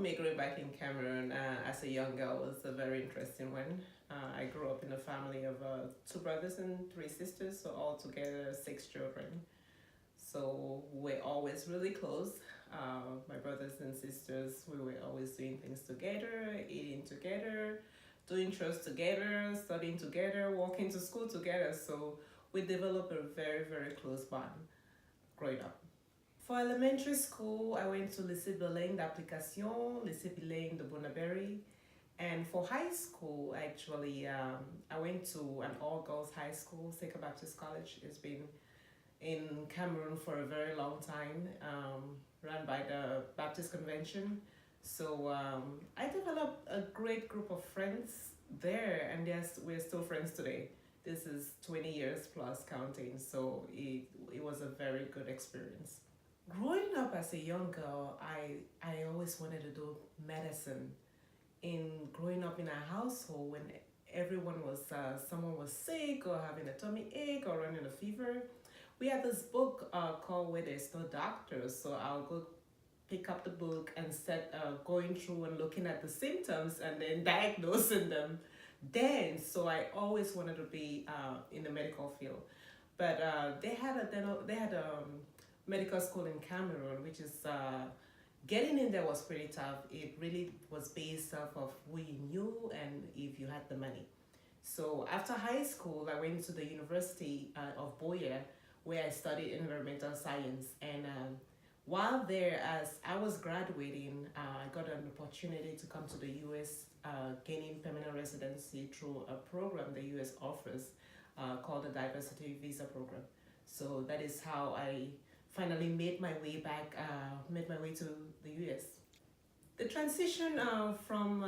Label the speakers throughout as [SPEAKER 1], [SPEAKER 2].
[SPEAKER 1] me growing back in Cameroon as a young girl was a very interesting one. I grew up in a family of two brothers and three sisters, so altogether six children. So we're always really close. My brothers and sisters, we were always doing things together, eating together, doing chores together, studying together, walking to school together. So we developed a very, very close bond growing up. For elementary school, I went to Lycée Belém d'Application, Lycée Belém de Bonneberry. And for high school, actually, I went to an all-girls high school, Sacred Baptist College. It's been in Cameroon for a very long time, run by the Baptist Convention. So I developed a great group of friends there, and yes, we're still friends today. This is 20 years plus counting, so it was a very good experience. Growing up as a young girl, I always wanted to do medicine. In growing up in a household when someone was sick or having a tummy ache or running a fever, we had this book called Where There's No Doctor. So I'll go pick up the book and start going through and looking at the symptoms and then diagnosing them. Then, so I always wanted to be in the medical field, but they had a medical school in Cameroon, which is getting in there was pretty tough. It really was based off of who you knew and if you had the money. So after high school, I went to the University of Boyer, where I studied environmental science. And while there, as I was graduating, I got an opportunity to come to the U.S. Gaining permanent residency through a program the U.S. offers called the Diversity Visa Program. So that is how I finally made my way to the U.S. The transition from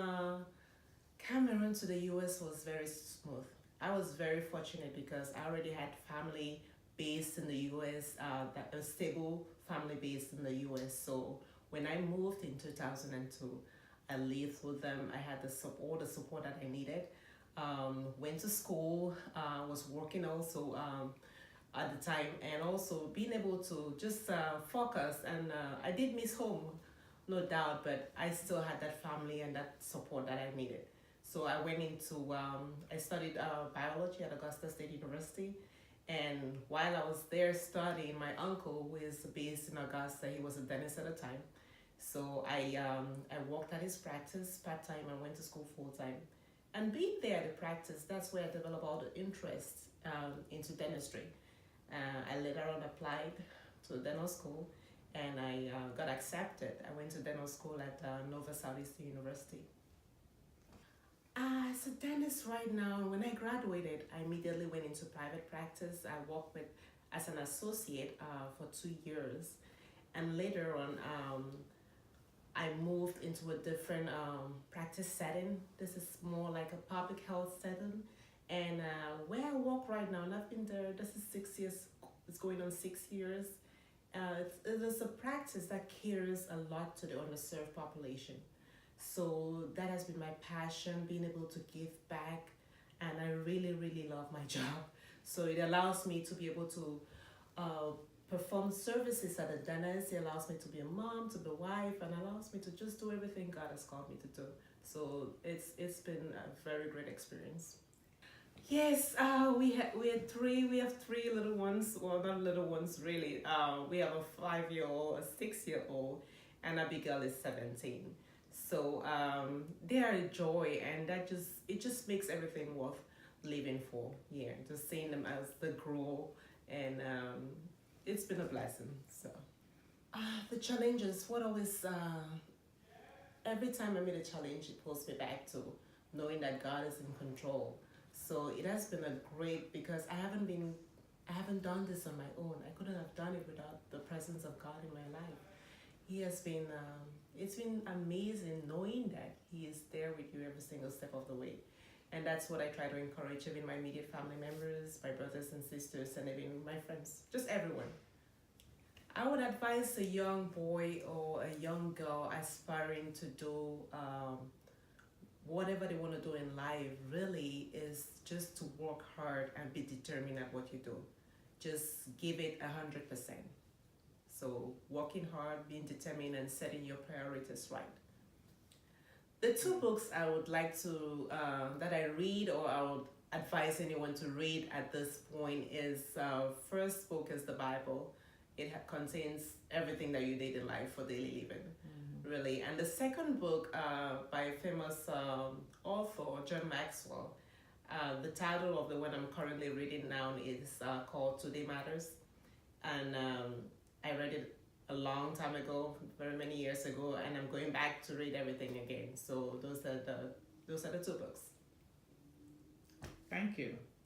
[SPEAKER 1] Cameroon to the U.S. was very smooth. I was very fortunate because I already had family based in the U.S., a stable family based in the U.S. So when I moved in 2002, I lived with them. I had all the support that I needed. Went to school, was working also at the time, and also being able to just focus. And I did miss home, no doubt, but I still had that family and that support that I needed. So I went into, I studied biology at Augusta State University. And while I was there studying, my uncle, who is based in Augusta, he was a dentist at the time. So I worked at his practice part-time and went to school full-time. And being there at the practice, that's where I developed all the interest into dentistry. I later on applied to dental school and I got accepted. I went to dental school at Nova Southeastern University. As a dentist right now, when I graduated, I immediately went into private practice. I worked as an associate for 2 years. And later on, I moved into a different practice setting. This is more like a public health setting. And where I work right now, and I've been there, this is 6 years, it's going on 6 years. It is a practice that cares a lot to the underserved population. So that has been my passion, being able to give back, and I really, really love my job. So it allows me to be able to perform services at a dentist. It allows me to be a mom, to be a wife, and allows me to just do everything God has called me to do. So it's been a very great experience. Yes, we have three little ones. Well, not little ones really. We have a 5-year-old, a 6-year-old, and Abigail is 17. So they are a joy, and it just makes everything worth living for. Yeah, just seeing them as they grow, and it's been a blessing. So the challenges, what always every time I meet a challenge, it pulls me back to knowing that God is in control. So it has been a great, because I haven't done this on my own. I couldn't have done it without the presence of God in my life. He has been, it's been amazing knowing that He is there with you every single step of the way. And that's what I try to encourage even my immediate family members, my brothers and sisters, and even my friends, just everyone. I would advise a young boy or a young girl aspiring to do whatever they want to do in life really is just to work hard and be determined at what you do. Just give it 100%. So working hard, being determined, and setting your priorities right. The two books I would like to that I read or I would advise anyone to read at this point is first book is the Bible. It contains everything that you need in life for daily living, really. And the second book by a famous author, John Maxwell. The title of the one I'm currently reading now is called Today Matters, and I read it a long time ago, very many years ago, and I'm going back to read everything again. So those are the two books.
[SPEAKER 2] Thank you.